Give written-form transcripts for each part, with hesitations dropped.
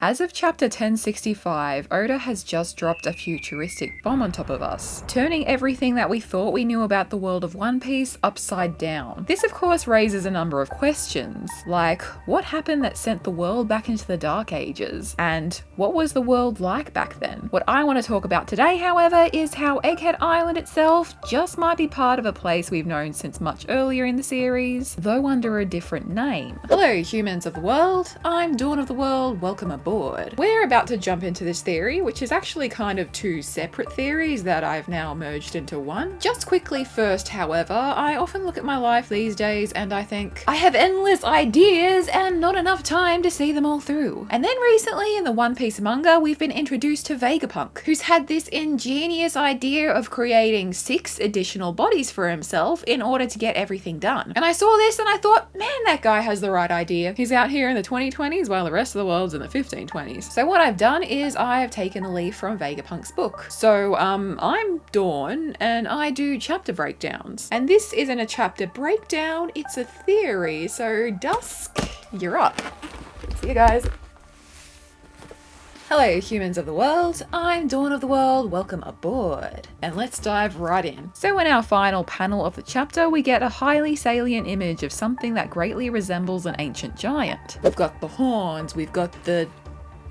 As of chapter 1065, Oda has just dropped a futuristic bomb on top of us, turning everything that we thought we knew about the world of One Piece upside down. This of course raises a number of questions, like what happened that sent the world back into the Dark Ages, and what was the world like back then? What I want to talk about today, however, is how Egghead Island itself just might be part of a place we've known since much earlier in the series, though under a different name. Hello humans of the world, I'm Dawn of the World, welcome aboard. We're about to jump into this theory, which is actually kind of two separate theories that I've now merged into one. Just quickly first, however, I often look at my life these days and I think, I have endless ideas and not enough time to see them all through. And then recently in the One Piece manga, we've been introduced to Vegapunk, who's had this ingenious idea of creating 6 additional bodies for himself in order to get everything done. And I saw this and I thought, man, that guy has the right idea. He's out here in the 2020s while the rest of the world's in the 1520s. So what I've done is I have taken a leaf from Vegapunk's book. So I'm Dawn and I do chapter breakdowns. And this isn't a chapter breakdown, it's a theory. So Dusk, you're up. See you guys. Hello humans of the world, I'm Dawn of the World, welcome aboard. And let's dive right in. So in our final panel of the chapter, we get a highly salient image of something that greatly resembles an ancient giant. We've got the horns, we've got the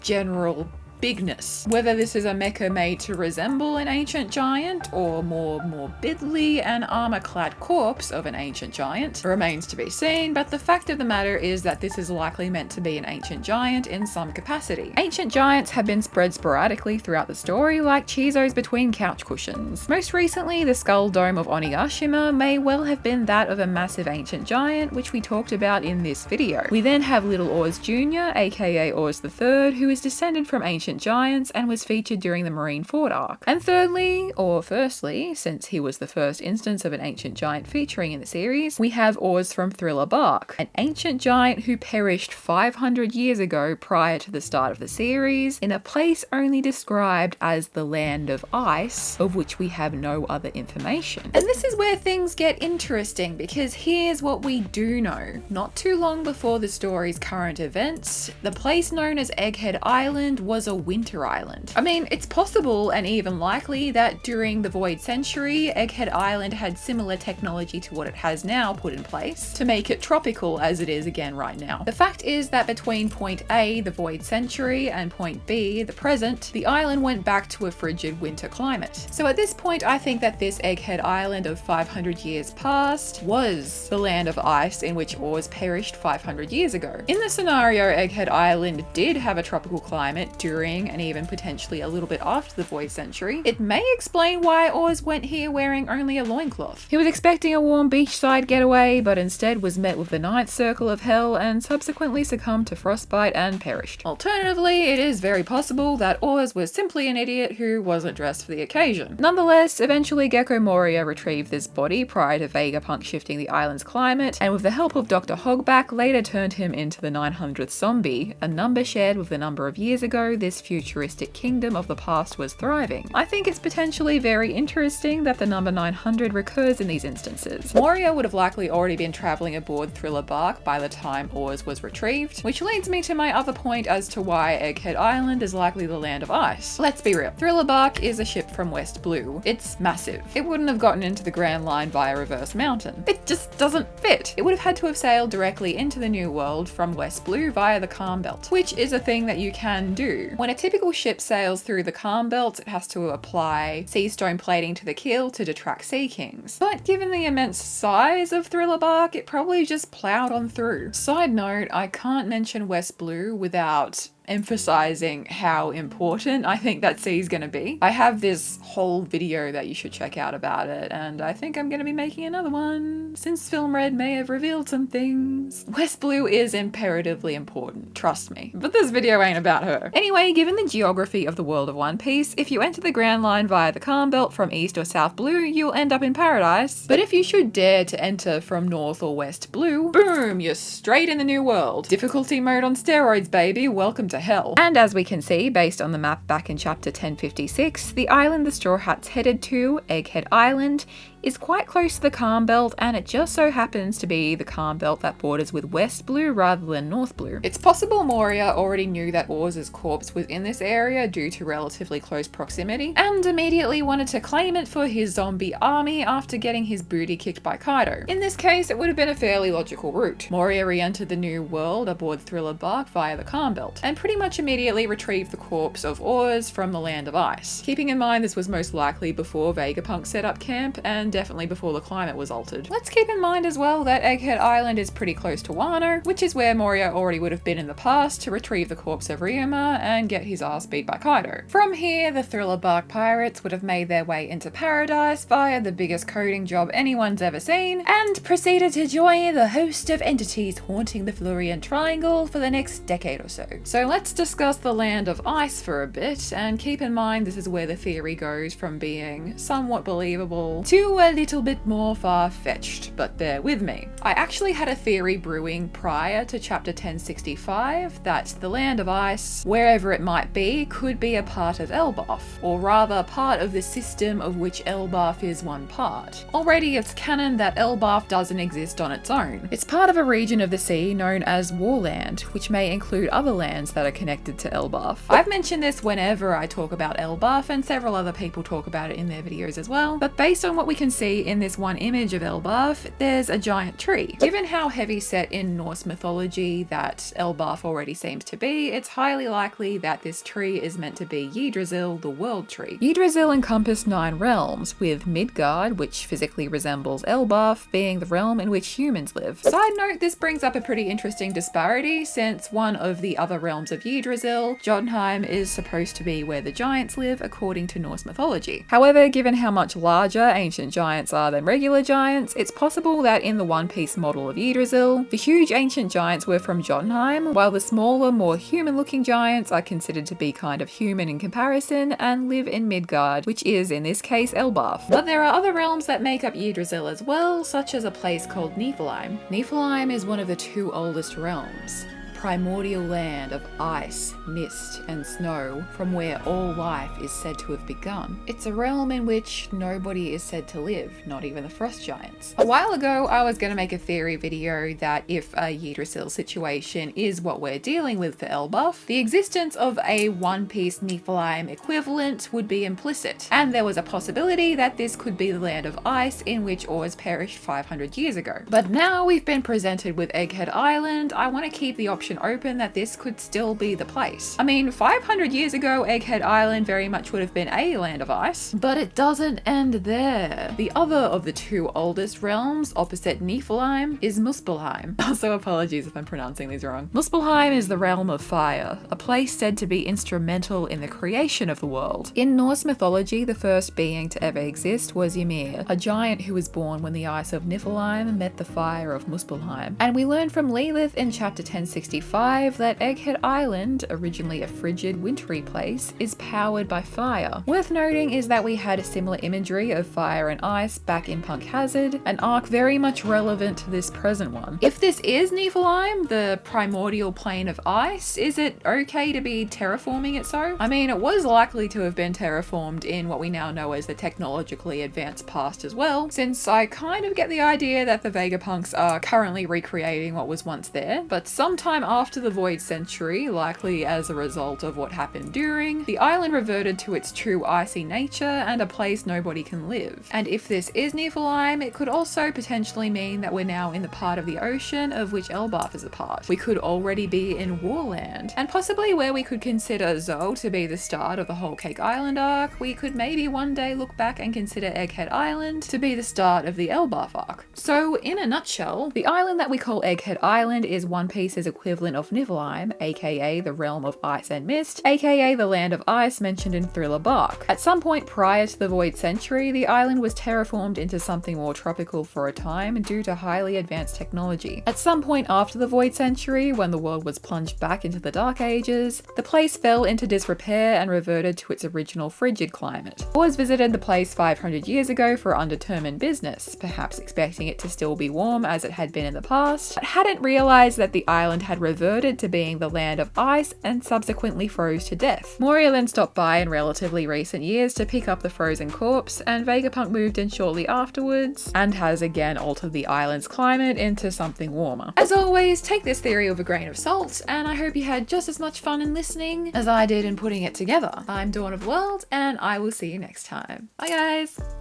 general bigness. Whether this is a mecha made to resemble an ancient giant or more morbidly an armor-clad corpse of an ancient giant remains to be seen, but the fact of the matter is that this is likely meant to be an ancient giant in some capacity. Ancient giants have been spread sporadically throughout the story like Chizos between couch cushions. Most recently, the skull dome of Onigashima may well have been that of a massive ancient giant, which we talked about in this video. We then have Little Oars Jr., aka Oars III, who is descended from ancient giants and was featured during the Marineford arc. And thirdly, or firstly, since he was the first instance of an ancient giant featuring in the series, we have Oars from Thriller Bark, an ancient giant who perished 500 years ago prior to the start of the series in a place only described as the Land of Ice, of which we have no other information. And this is where things get interesting, because here's what we do know. Not too long before the story's current events, the place known as Egghead Island was a winter island. I mean, it's possible and even likely that during the Void Century, Egghead Island had similar technology to what it has now put in place to make it tropical as it is again right now. The fact is that between point A, the Void Century, and point B, the present, the island went back to a frigid winter climate. So at this point, I think that this Egghead Island of 500 years past was the Land of Ice in which Oars perished 500 years ago. In the scenario, Egghead Island did have a tropical climate during and even potentially a little bit after the Void Century. It may explain why Oars went here wearing only a loincloth. He was expecting a warm beachside getaway, but instead was met with the ninth circle of hell and subsequently succumbed to frostbite and perished. Alternatively, it is very possible that Oars was simply an idiot who wasn't dressed for the occasion. Nonetheless, eventually Gecko Moria retrieved this body prior to Vegapunk shifting the island's climate, and with the help of Dr. Hogback later turned him into the 900th zombie, a number shared with the number of years ago this futuristic kingdom of the past was thriving. I think it's potentially very interesting that the number 900 recurs in these instances. Moria would have likely already been travelling aboard Thriller Bark by the time Oars was retrieved, which leads me to my other point as to why Egghead Island is likely the Land of Ice. Let's be real. Thriller Bark is a ship from West Blue. It's massive. It wouldn't have gotten into the Grand Line via Reverse Mountain. It just doesn't fit. It would have had to have sailed directly into the New World from West Blue via the Calm Belt, which is a thing that you can do. When a typical ship sails through the Calm Belt, it has to apply sea stone plating to the keel to detract sea kings. But given the immense size of Thriller Bark, it probably just ploughed on through. Side note, I can't mention West Blue without emphasizing how important I think that sea is going to be. I have this whole video that you should check out about it, and I think I'm going to be making another one since Film Red may have revealed some things. West Blue is imperatively important, trust me. But this video ain't about her. Anyway, given the geography of the world of One Piece, if you enter the Grand Line via the Calm Belt from East or South Blue, you'll end up in paradise. But if you should dare to enter from North or West Blue, boom, you're straight in the New World. Difficulty mode on steroids, baby. Welcome to hell. And as we can see, based on the map back in chapter 1056, the island the Straw Hats headed to, Egghead Island, is quite close to the Calm Belt, and it just so happens to be the Calm Belt that borders with West Blue rather than North Blue. It's possible Moria already knew that Orz's corpse was in this area due to relatively close proximity, and immediately wanted to claim it for his zombie army after getting his booty kicked by Kaido. In this case, it would have been a fairly logical route. Moria re-entered the New World aboard Thriller Bark via the Calm Belt, and pretty much immediately retrieved the corpse of Orz from the Land of Ice. Keeping in mind this was most likely before Vegapunk set up camp, and definitely before the climate was altered. Let's keep in mind as well that Egghead Island is pretty close to Wano, which is where Moria already would have been in the past to retrieve the corpse of Ymir and get his ass beat by Kaido. From here, the Thriller Bark pirates would have made their way into Paradise via the biggest coding job anyone's ever seen, and proceeded to join the host of entities haunting the Florian Triangle for the next decade or so. So let's discuss the Land of Ice for a bit, and keep in mind this is where the theory goes from being somewhat believable to a little bit more far-fetched, but bear with me. I actually had a theory brewing prior to chapter 1065 that the Land of Ice, wherever it might be, could be a part of Elbaf, or rather part of the system of which Elbaf is one part. Already it's canon that Elbaf doesn't exist on its own. It's part of a region of the sea known as Warland, which may include other lands that are connected to Elbaf. I've mentioned this whenever I talk about Elbaf, and several other people talk about it in their videos as well, but based on what we can see in this one image of Elbaf, there's a giant tree. Given how heavy set in Norse mythology that Elbaf already seems to be, it's highly likely that this tree is meant to be Yggdrasil, the World Tree. Yggdrasil encompassed 9 realms, with Midgard, which physically resembles Elbaf, being the realm in which humans live. Side note, this brings up a pretty interesting disparity, since one of the other realms of Yggdrasil, Jotunheim, is supposed to be where the giants live according to Norse mythology. However, given how much larger ancient giants are than regular giants, it's possible that in the One Piece model of Yggdrasil, the huge ancient giants were from Jotunheim, while the smaller, more human-looking giants are considered to be kind of human in comparison and live in Midgard, which is, in this case, Elbaf. But there are other realms that make up Yggdrasil as well, such as a place called Niflheim. Niflheim is one of the 2 oldest realms. Primordial land of ice, mist, and snow, from where all life is said to have begun. It's a realm in which nobody is said to live, not even the frost giants. A while ago, I was going to make a theory video that if a Yggdrasil situation is what we're dealing with for Elbaf, the existence of a One Piece Niflheim equivalent would be implicit, and there was a possibility that this could be the land of ice in which Orz perished 500 years ago. But now we've been presented with Egghead Island, I want to keep the option open that this could still be the place. I mean, 500 years ago, Egghead Island very much would have been a land of ice, but it doesn't end there. The other of the 2 oldest realms opposite Niflheim is Muspelheim. Also, apologies if I'm pronouncing these wrong. Muspelheim is the realm of fire, a place said to be instrumental in the creation of the world. In Norse mythology, the first being to ever exist was Ymir, a giant who was born when the ice of Niflheim met the fire of Muspelheim. And we learn from Lilith in chapter 1065 that Egghead Island, originally a frigid, wintry place, is powered by fire. Worth noting is that we had a similar imagery of fire and ice back in Punk Hazard, an arc very much relevant to this present one. If this is Niflheim, the primordial plane of ice, is it okay to be terraforming it so? I mean, it was likely to have been terraformed in what we now know as the technologically advanced past as well, since I kind of get the idea that the Vegapunks are currently recreating what was once there, but sometime after the Void Century, likely as a result of what happened during, the island reverted to its true icy nature and a place nobody can live. And if this is Niflheim, it could also potentially mean that we're now in the part of the ocean of which Elbaf is a part. We could already be in Warland, and possibly where we could consider Zou to be the start of the Whole Cake Island arc, we could maybe one day look back and consider Egghead Island to be the start of the Elbaf arc. So in a nutshell, the island that we call Egghead Island is One Piece's equivalent of Niflheim, aka the realm of ice and mist, aka the land of ice mentioned in Thriller Bark. At some point prior to the Void Century, the island was terraformed into something more tropical for a time due to highly advanced technology. At some point after the Void Century, when the world was plunged back into the Dark Ages, the place fell into disrepair and reverted to its original frigid climate. Orz visited the place 500 years ago for undetermined business, perhaps expecting it to still be warm as it had been in the past, but hadn't realised that the island had reverted to being the land of ice and subsequently froze to death. Moria then stopped by in relatively recent years to pick up the frozen corpse, and Vegapunk moved in shortly afterwards and has again altered the island's climate into something warmer. As always, take this theory with a grain of salt, and I hope you had just as much fun in listening as I did in putting it together. I'm Dawn of the World, and I will see you next time. Bye guys!